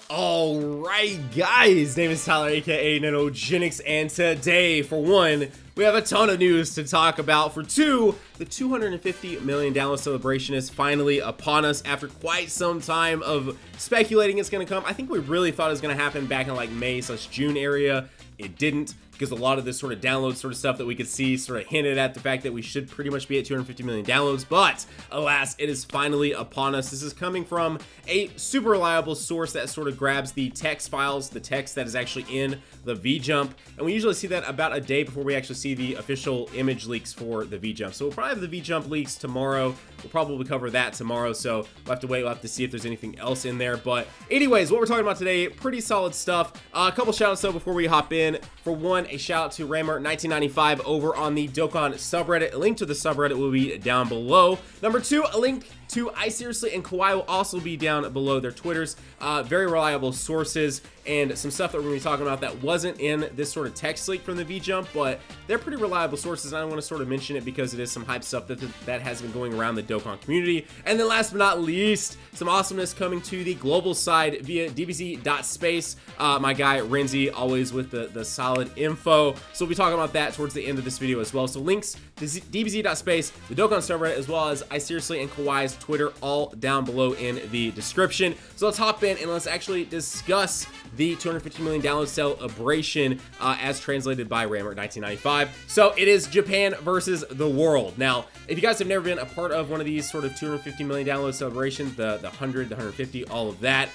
Alright guys, name is Tyler aka Nanogenix, and today, for one, we have a ton of news to talk about. For two, the 250 million download celebration is finally upon us after quite some time of speculating it's going to come. I think we really thought it was going to happen back in like May/June area. It didn't, because a lot of this sort of download sort of stuff that we could see sort of hinted at the fact that we should pretty much be at 250 million downloads, but alas, it is finally upon us. This is coming from a super reliable source that sort of grabs the text files, the text that is actually in the V-Jump, and we usually see that about a day before we actually see the official image leaks for the V-Jump. So we'll probably have the V-Jump leaks tomorrow. We'll probably cover that tomorrow, so we'll have to wait. We'll have to see if there's anything else in there. But anyways, what we're talking about today, pretty solid stuff. A couple shout outs though before we hop in. For one, a shout out to Rammer1995 over on the Dokkan subreddit. A link to the subreddit will be down below. Number two, a link to I Seriously and Kawaii will also be down below their Twitters. Very reliable sources and some stuff that we're going to be talking about that wasn't in this sort of text leak from the V-Jump, but they're pretty reliable sources, and I want to sort of mention it because it is some hype stuff that has been going around the Dokkan community. And then last but not least, some awesomeness coming to the global side via DBZ.space. My guy Renzi, always with the solid info. So we'll be talking about that towards the end of this video as well. So links to DBZ.space, the Dokkan subreddit, as well as I Seriously and Kawaii's Twitter, all down below in the description. So let's hop in and let's actually discuss the 250 million download celebration as translated by Rammer1995. So it is Japan versus the world. Now, if you guys have never been a part of one of these sort of 250 million download celebrations, the 100, the 150, all of that,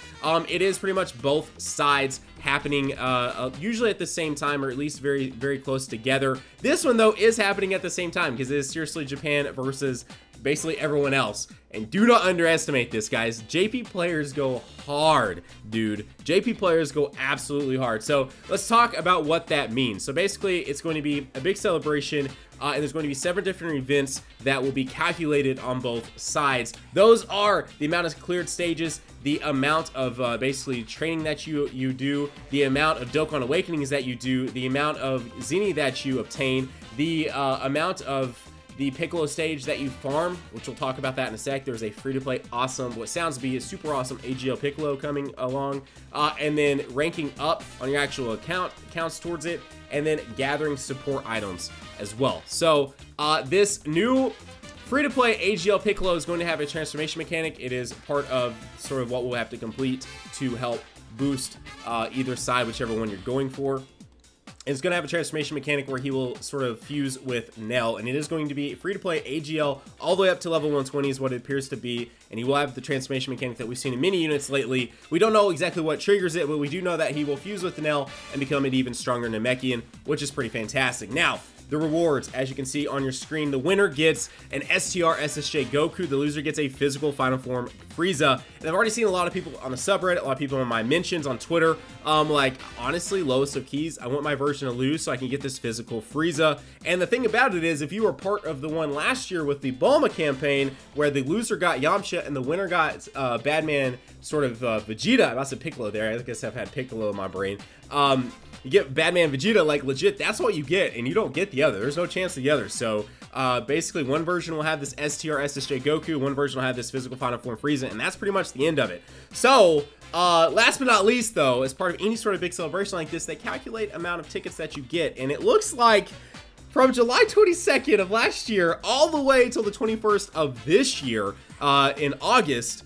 it is pretty much both sides happening usually at the same time, or at least very, very close together. This one, though, is happening at the same time because it is seriously Japan versus basically everyone else. And do not underestimate this, guys. JP players go hard, dude. JP players go absolutely hard. So let's talk about what that means. So basically, it's going to be a big celebration, and there's going to be 7 different events that will be calculated on both sides. Those are the amount of cleared stages, the amount of basically training that you do, the amount of Dokkan Awakenings that you do, the amount of Zeni that you obtain, the amount of the Piccolo stage that you farm, which we'll talk about that in a sec. There's a free-to-play awesome, what sounds to be a super awesome AGL Piccolo coming along, and then ranking up on your actual account counts towards it, and then gathering support items as well. So this new free-to-play AGL Piccolo is going to have a transformation mechanic. It is part of sort of what we'll have to complete to help boost either side, whichever one you're going for. It's going to have a transformation mechanic where he will sort of fuse with Nell, and it is going to be free-to-play AGL all the way up to level 120 is what it appears to be, and he will have the transformation mechanic that we've seen in mini units lately. We don't know exactly what triggers it, but we do know that he will fuse with Nell and become an even stronger Namekian, which is pretty fantastic. Now, the rewards, as you can see on your screen, the winner gets an STR SSJ Goku, the loser gets a physical final form Frieza. And I've already seen a lot of people on the subreddit, a lot of people in my mentions on Twitter, like, honestly, lowest of keys, I want my version of Lose so I can get this physical Frieza. And the thing about it is, if you were part of the one last year with the Bulma campaign, where the loser got Yamcha and the winner got Badman, sort of Vegeta, I must have Piccolo there, I guess I've had Piccolo in my brain, you get Badman Vegeta, like legit, that's what you get, and you don't get the other. There's no chance of the other. So basically, one version will have this STR SSJ Goku, one version will have this physical final form Frieza, and that's pretty much the end of it. So last but not least, though, as part of any sort of big celebration like this, they calculate amount of tickets that you get, and it looks like from July 22nd of last year all the way till the 21st of this year in August,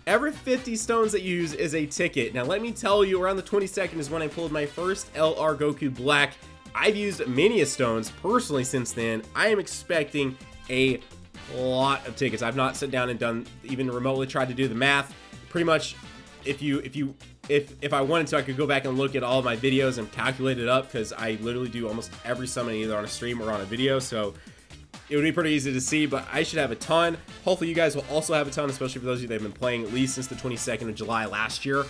every 50 stones that you use is a ticket. Now, let me tell you, around the 22nd is when I pulled my first LR Goku Black. I've used many stones personally since then. I am expecting a lot of tickets. I've not sat down and done, even remotely tried to do the math. Pretty much, if I wanted to, I could go back and look at all of my videos and calculate it up, because I literally do almost every summon either on a stream or on a video. So it would be pretty easy to see, but I should have a ton. Hopefully you guys will also have a ton, especially for those of you that have been playing at least since the 22nd of July last year.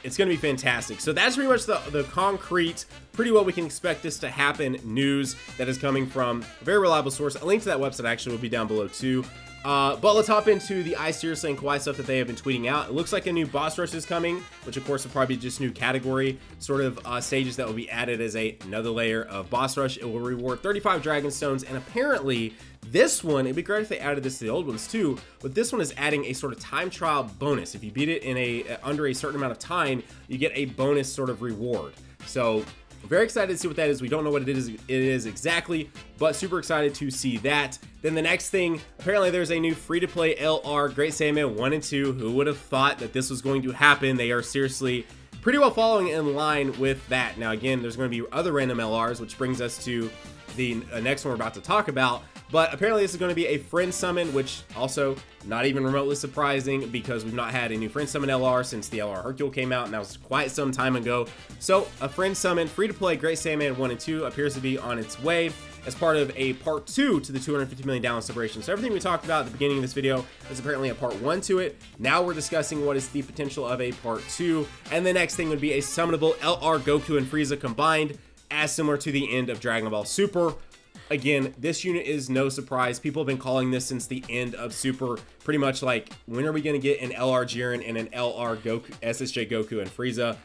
It's going to be fantastic. So that's pretty much the concrete, pretty well we can expect this to happen news that is coming from a very reliable source. A link to that website actually will be down below too. But let's hop into the Seriously and Kawaii stuff that they have been tweeting out. It looks like a new boss rush is coming, which of course will probably be just new category sort of stages that will be added as another layer of boss rush. It will reward 35 dragon stones, and apparently this one, it'd be great if they added this to the old ones too, but this one is adding a sort of time trial bonus. If you beat it in under a certain amount of time, you get a bonus sort of reward. So very excited to see what that is. We don't know what it is exactly, but super excited to see that. Then the next thing, apparently there's a new free-to-play LR Great Saiyaman 1 and 2. Who would have thought that this was going to happen? They are seriously pretty well following in line with that. Now again, there's going to be other random LRs, which brings us to the next one we're about to talk about. But apparently this is going to be a friend summon, which also not even remotely surprising because we've not had a new friend summon LR since the LR Hercule came out, and that was quite some time ago. So a friend summon free-to-play Great Saiyaman 1 and 2 appears to be on its way as part of a part 2 to the 250 million download celebration. So everything we talked about at the beginning of this video is apparently a part 1 to it. Now we're discussing what is the potential of a part 2, and the next thing would be a summonable LR Goku and Frieza combined, as similar to the end of Dragon Ball Super. Again, this unit is no surprise. People have been calling this since the end of Super. Pretty much like, when are we going to get an LR Jiren and an LR Goku, SSJ Goku and Frieza?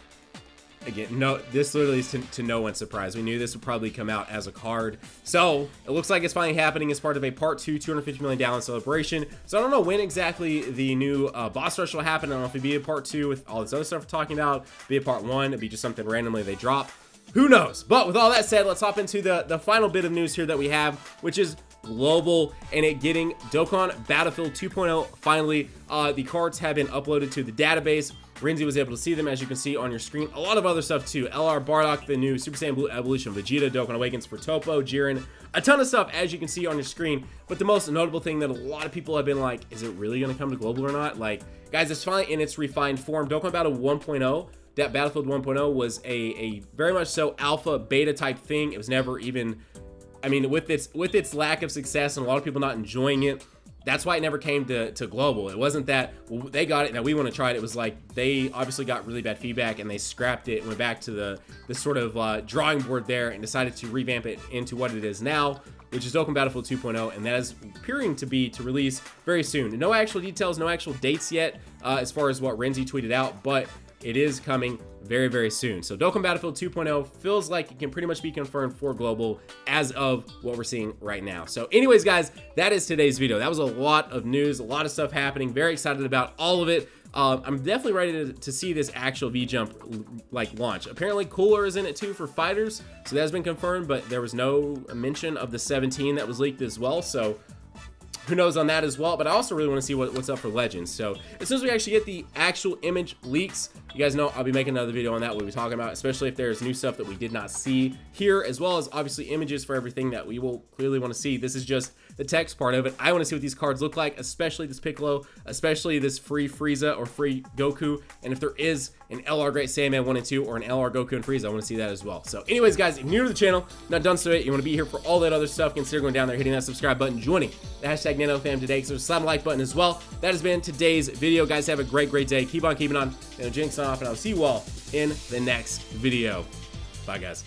Again, no, this literally is to no one's surprise. We knew this would probably come out as a card. So, it looks like it's finally happening as part of a part 2 250 million download celebration. So, I don't know when exactly the new boss rush will happen. I don't know if it'd be a part 2 with all this other stuff we're talking about, be a part 1, it'd be just something randomly they drop. Who knows? But with all that said, let's hop into the final bit of news here that we have, which is global, and it getting Dokkan Battlefield 2.0 finally. The cards have been uploaded to the database. Renzi was able to see them, as you can see on your screen. A lot of other stuff too. LR Bardock, the new Super Saiyan Blue evolution of Vegeta, Dokkan Awakens for Toppo, Jiren, a ton of stuff, as you can see on your screen. But the most notable thing that a lot of people have been like, is it really going to come to global or not? Like, guys, it's finally in its refined form. Dokkan Battle 1.0. That Battlefield 1.0 was a very much so alpha beta type thing. It was never even, I mean, with its lack of success and a lot of people not enjoying it, that's why it never came to global. It wasn't that, well, they got it, now we want to try it. It was like, they obviously got really bad feedback and they scrapped it and went back to the sort of drawing board there and decided to revamp it into what it is now, which is Dokkan Battlefield 2.0, and that is appearing to be to release very soon. No actual details, no actual dates yet, as far as what Renzi tweeted out, but it is coming very, very soon. So Dokkan Battlefield 2.0 feels like it can pretty much be confirmed for global as of what we're seeing right now. So anyways, guys, that is today's video. That was a lot of news, a lot of stuff happening. Very excited about all of it. I'm definitely ready to see this actual V-Jump like launch. Apparently Cooler is in it too for fighters, so that has been confirmed, but there was no mention of the 17 that was leaked as well. So who knows on that as well. But I also really want to see what's up for Legends. So as soon as we actually get the actual image leaks, you guys know I'll be making another video on that. We'll be talking about, especially if there's new stuff that we did not see here, as well as obviously images for everything that we will clearly want to see. This is just the text part of it. I want to see what these cards look like, especially this Piccolo, especially this free Frieza or free Goku. And if there is an LR Great Saiyaman 1 and 2 or an LR Goku and Frieza, I want to see that as well. So anyways, guys, if you're new to the channel, not done so yet, you want to be here for all that other stuff, consider going down there, hitting that subscribe button, joining the hashtag NanoFam today, so slap the like button as well. That has been today's video. Guys, have a great day. Keep on keeping on. Nanogenix off, and I'll see you all in the next video. Bye, guys.